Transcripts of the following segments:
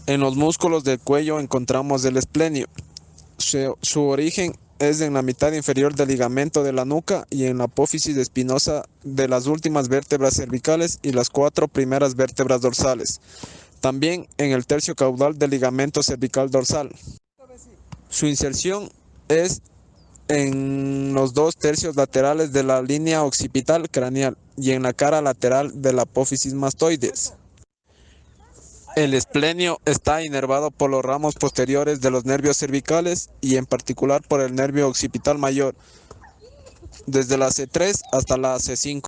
En los músculos del cuello encontramos el esplenio. Su origen es en la mitad inferior del ligamento de la nuca y en la apófisis espinosa de las últimas vértebras cervicales y las 4 primeras vértebras dorsales. También en el tercio caudal del ligamento cervical dorsal. Su inserción es en los 2 tercios laterales de la línea occipital craneal y en la cara lateral de la apófisis mastoides. El esplenio está inervado por los ramos posteriores de los nervios cervicales y en particular por el nervio occipital mayor, desde la C3 hasta la C5.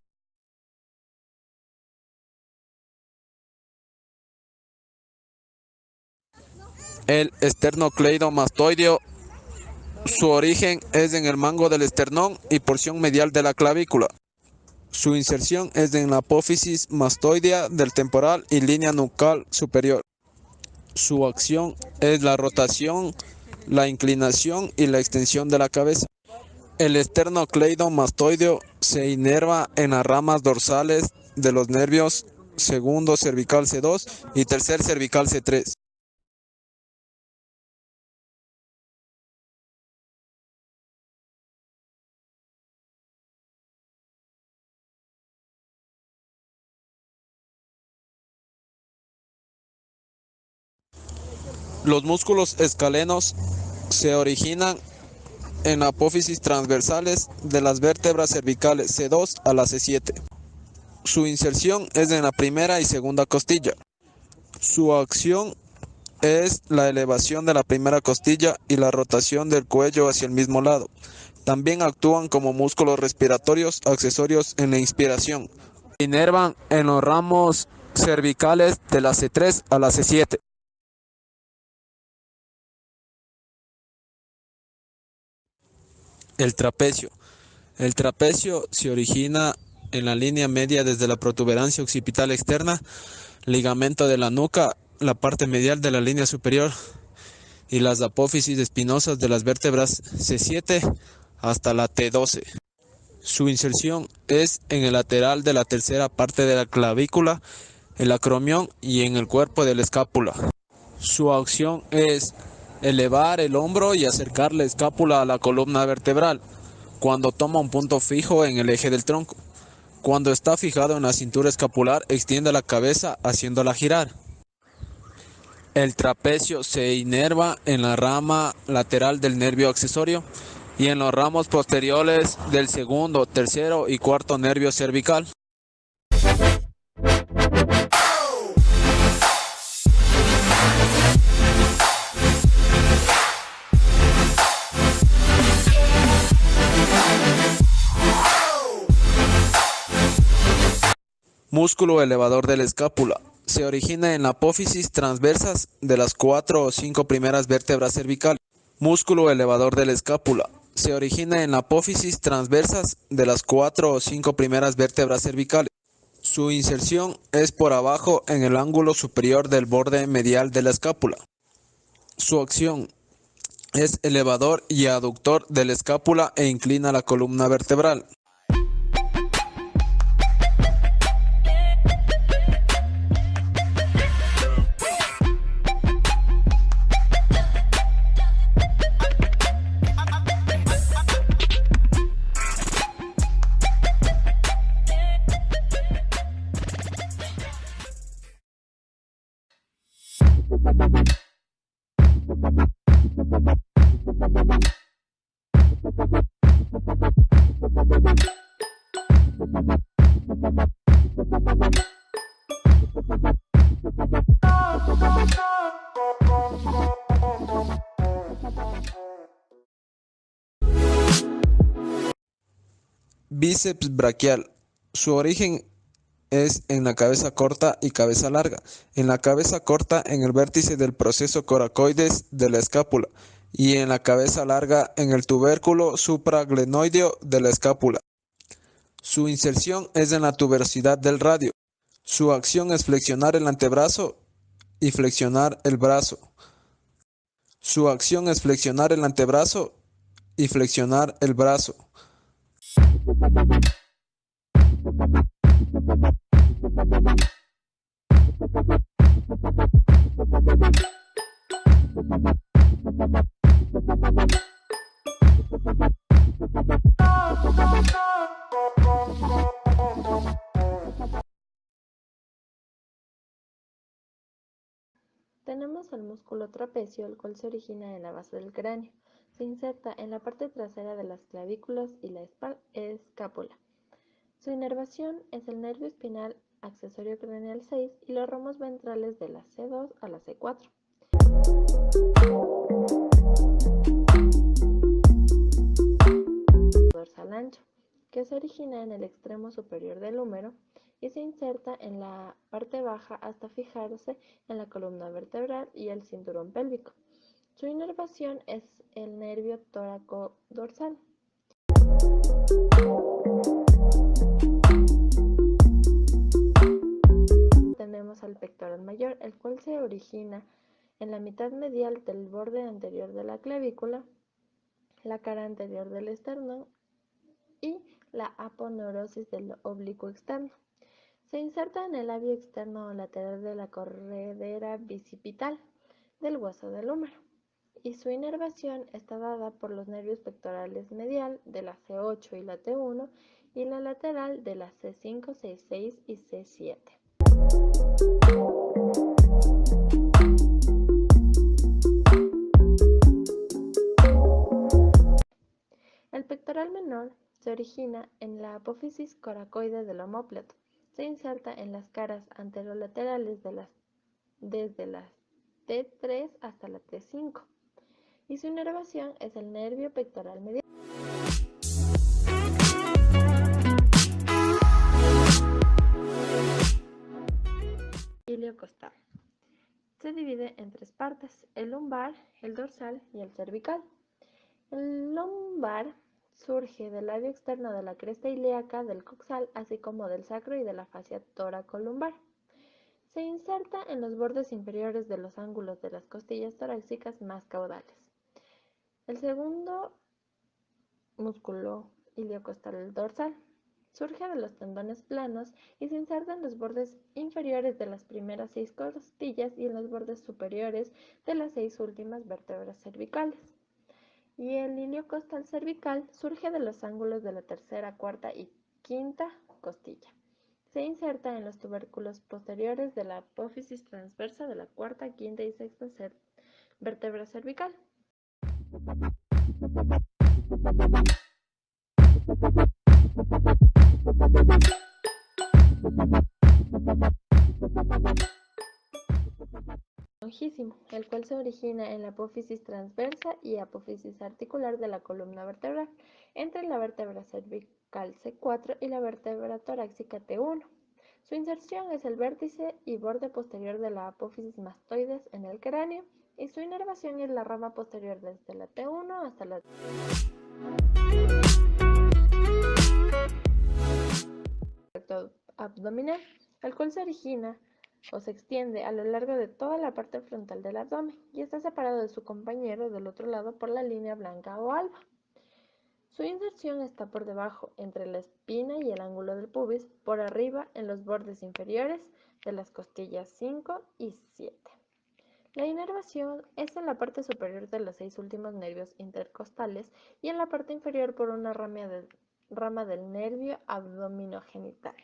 El esternocleidomastoideo, su origen es en el mango del esternón y porción medial de la clavícula. Su inserción es en la apófisis mastoidea del temporal y línea nucal superior. Su acción es la rotación, la inclinación y la extensión de la cabeza. El esternocleidomastoideo se inerva en las ramas dorsales de los nervios segundo cervical C2 y tercer cervical C3. Los músculos escalenos se originan en la apófisis transversales de las vértebras cervicales C2 a la C7. Su inserción es en la primera y segunda costilla. Su acción es la elevación de la primera costilla y la rotación del cuello hacia el mismo lado. También actúan como músculos respiratorios accesorios en la inspiración. Inervan en los ramos cervicales de la C3 a la C7. El trapecio. El trapecio se origina en la línea media desde la protuberancia occipital externa, ligamento de la nuca, la parte medial de la línea superior y las apófisis espinosas de las vértebras C7 hasta la T12. Su inserción es en el lateral de la tercera parte de la clavícula, el acromión y en el cuerpo de la escápula. Su acción es elevar el hombro y acercar la escápula a la columna vertebral, cuando toma un punto fijo en el eje del tronco. Cuando está fijado en la cintura escapular, extiende la cabeza haciéndola girar. El trapecio se inerva en la rama lateral del nervio accesorio y en los ramos posteriores del segundo, tercero y cuarto nervio cervical. Músculo elevador de la escápula. Se origina en la apófisis transversas de las 4 o 5 primeras vértebras cervicales. Músculo elevador de la escápula. Se origina en la apófisis transversas de las 4 o 5 primeras vértebras cervicales. Su inserción es por abajo en el ángulo superior del borde medial de la escápula. Su acción es elevador y aductor de la escápula e inclina la columna vertebral. Bíceps braquial. Su origen es en la cabeza corta y cabeza larga. En la cabeza corta en el vértice del proceso coracoides de la escápula y en la cabeza larga en el tubérculo supraglenoideo de la escápula. Su inserción es en la tuberosidad del radio. Su acción es flexionar el antebrazo y flexionar el brazo. Su acción es flexionar el antebrazo y flexionar el brazo. Tenemos el músculo trapecio, el cual se origina en la base del cráneo. Se inserta en la parte trasera de las clavículas y la escápula. Su inervación es el nervio espinal accesorio craneal 6 y los ramos ventrales de la C2 a la C4. Dorsal ancho, que se origina en el extremo superior del húmero y se inserta en la parte baja hasta fijarse en la columna vertebral y el cinturón pélvico. Su inervación es el nervio tóraco-dorsal. Tenemos al pectoral mayor, el cual se origina en la mitad medial del borde anterior de la clavícula, la cara anterior del esternón y la aponeurosis del oblicuo externo. Se inserta en el labio externo o lateral de la corredera bicipital del hueso del húmero y su inervación está dada por los nervios pectorales medial de la C8 y la T1 y la lateral de la C5, C6 y C7. El pectoral menor se origina en la apófisis coracoide del omóplato. Se inserta en las caras anterolaterales desde la T3 hasta la T5 y su inervación es el nervio pectoral medial. Iliocostal. Se divide en tres partes: el lumbar, el dorsal y el cervical. El lumbar surge del labio externo de la cresta ilíaca, del coxal, así como del sacro y de la fascia tóraco-lumbar. Se inserta en los bordes inferiores de los ángulos de las costillas torácicas más caudales. El segundo músculo iliocostal dorsal surge de los tendones planos y se inserta en los bordes inferiores de las primeras 6 costillas y en los bordes superiores de las 6 últimas vértebras cervicales. Y el iliocostal cervical surge de los ángulos de la tercera, cuarta y quinta costilla. Se inserta en los tubérculos posteriores de la apófisis transversa de la cuarta, quinta y sexta vértebra cervical. Lonjísimo, el cual se origina en la apófisis transversa y apófisis articular de la columna vertebral, entre la vértebra cervical C4 y la vértebra torácica T1. Su inserción es el vértice y borde posterior de la apófisis mastoides en el cráneo y su inervación es la rama posterior desde la T1 hasta la recto abdominal, el cual se origina o se extiende a lo largo de toda la parte frontal del abdomen y está separado de su compañero del otro lado por la línea blanca o alba. Su inserción está por debajo, entre la espina y el ángulo del pubis, por arriba en los bordes inferiores de las costillas 5 y 7. La inervación es en la parte superior de los 6 últimos nervios intercostales y en la parte inferior por una rama del nervio abdominogenital.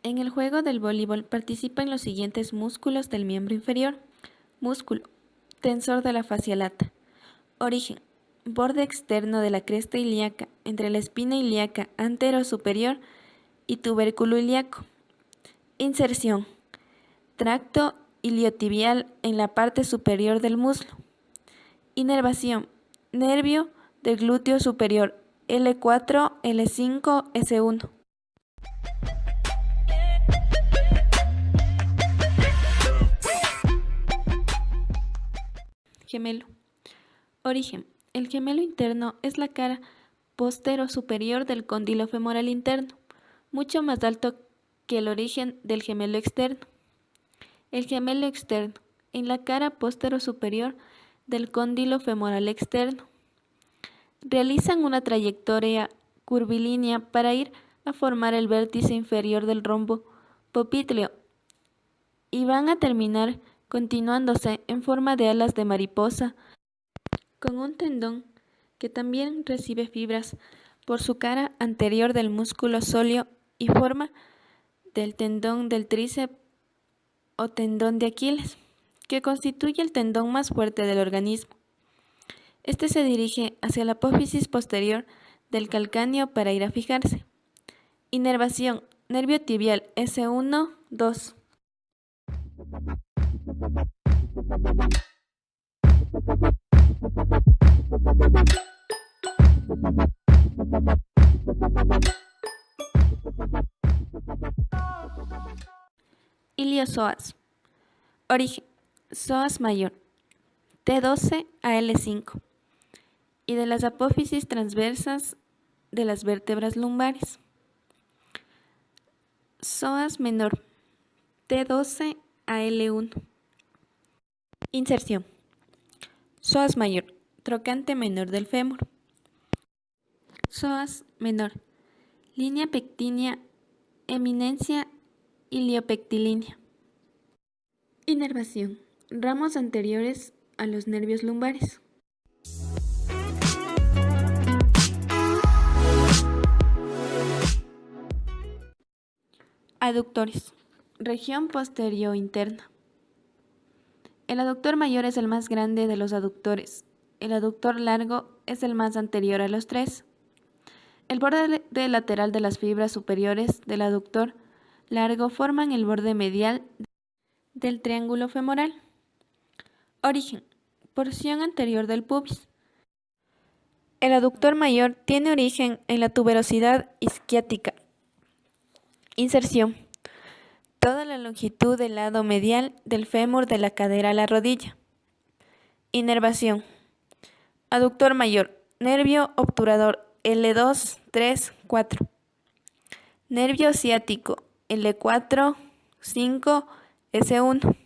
En el juego del voleibol participan los siguientes músculos del miembro inferior. Músculo tensor de la fascia lata. Origen: borde externo de la cresta ilíaca, entre la espina ilíaca antero-superior y tubérculo ilíaco. Inserción: tracto iliotibial en la parte superior del muslo. Inervación: nervio del glúteo superior, L4, L5, S1. Gemelo. Origen. El gemelo interno es la cara postero superior del cóndilo femoral interno, mucho más alto que el origen del gemelo externo. El gemelo externo, en la cara postero superior del cóndilo femoral externo. Realizan una trayectoria curvilínea para ir a formar el vértice inferior del rombo popliteo y van a terminar continuándose en forma de alas de mariposa con un tendón que también recibe fibras por su cara anterior del músculo sóleo y forma del tendón del tríceps o tendón de Aquiles, que constituye el tendón más fuerte del organismo. Este se dirige hacia la apófisis posterior del calcáneo para ir a fijarse. Inervación. Nervio tibial S1, 2. Iliozoas. Origen. Psoas mayor. T12 a L5. Y de las apófisis transversas de las vértebras lumbares. Psoas menor. T12 a L1. Inserción. Psoas mayor. Trocante menor del fémur. Psoas menor. Línea pectínea, eminencia iliopectilínea. Inervación. Ramos anteriores a los nervios lumbares. Aductores. Región posterior interna. El aductor mayor es el más grande de los aductores. El aductor largo es el más anterior a los tres. El borde lateral de las fibras superiores del aductor largo forman el borde medial del triángulo femoral. Origen. Porción anterior del pubis. El aductor mayor tiene origen en la tuberosidad isquiática. Inserción. Toda la longitud del lado medial del fémur de la cadera a la rodilla. Inervación. Aductor mayor. Nervio obturador L2, 3, 4. Nervio ciático L4, 5, S1.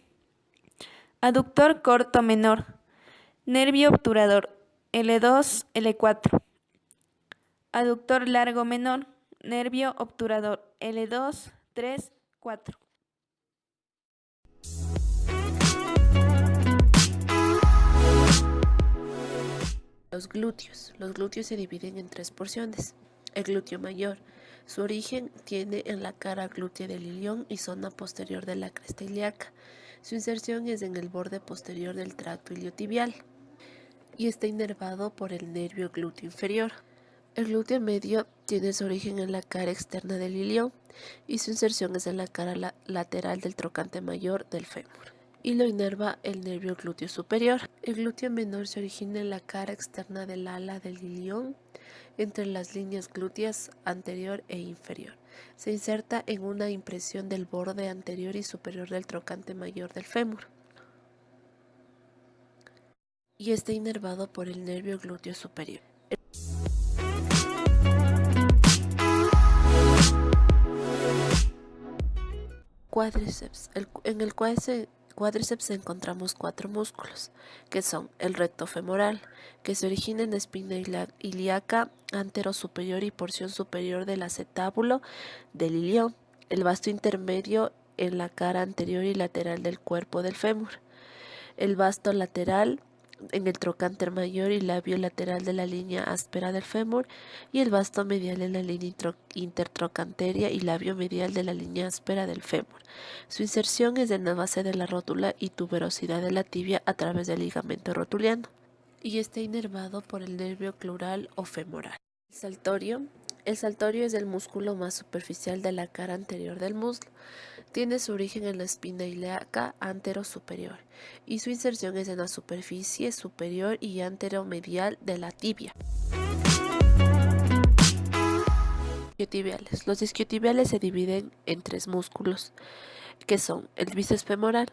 Aductor corto menor. Nervio obturador L2, L4. Aductor largo menor. Nervio obturador L2, 3, 4. Los glúteos. Los glúteos se dividen en tres porciones. El glúteo mayor. Su origen tiene en la cara glútea del ilión y zona posterior de la cresta ilíaca. Su inserción es en el borde posterior del tracto iliotibial y está inervado por el nervio glúteo inferior. El glúteo medio tiene su origen en la cara externa del ilión y su inserción es en la cara lateral del trocante mayor del fémur y lo inerva el nervio glúteo superior. El glúteo menor se origina en la cara externa del ala del ilión entre las líneas glúteas anterior e inferior. Se inserta en una impresión del borde anterior y superior del trocante mayor del fémur y está inervado por el nervio glúteo superior. Cuádriceps. En el cuádriceps encontramos cuatro músculos, que son el recto femoral, que se origina en la espina ilíaca antero-superior y porción superior del acetábulo del ilión, el vasto intermedio en la cara anterior y lateral del cuerpo del fémur, el vasto lateral en el trocánter mayor y labio lateral de la línea áspera del fémur y el vasto medial en la línea intertrocanteria y labio medial de la línea áspera del fémur. Su inserción es en la base de la rótula y tuberosidad de la tibia a través del ligamento rotuliano y está inervado por el nervio clural o femoral. El saltorio. El saltorio es el músculo más superficial de la cara anterior del muslo. Tiene su origen en la espina ilíaca antero-superior y su inserción es en la superficie superior y anteromedial de la tibia. Isquiotibiales. Los isquiotibiales se dividen en tres músculos, que son el bíceps femoral,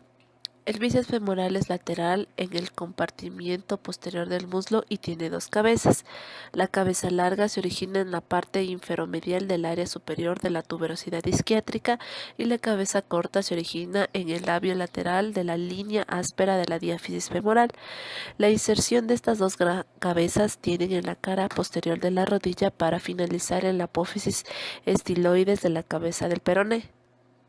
El bíceps femoral es lateral en el compartimiento posterior del muslo y tiene dos cabezas. La cabeza larga se origina en la parte inferomedial del área superior de la tuberosidad isquiátrica y la cabeza corta se origina en el labio lateral de la línea áspera de la diáfisis femoral. La inserción de estas dos cabezas tienen en la cara posterior de la rodilla para finalizar en la apófisis estiloides de la cabeza del peroné.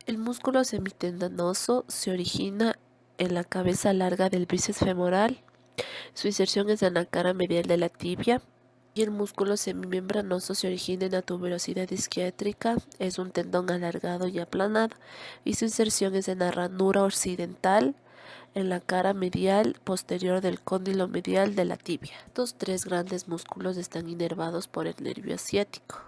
El músculo semitendinoso se origina en la cabeza larga del bíceps femoral. Su inserción es en la cara medial de la tibia. Y el músculo semimembranoso se origina en la tuberosidad isquiátrica, es un tendón alargado y aplanado, y su inserción es en la ranura occidental, en la cara medial posterior del cóndilo medial de la tibia. Estos tres grandes músculos están inervados por el nervio ciático.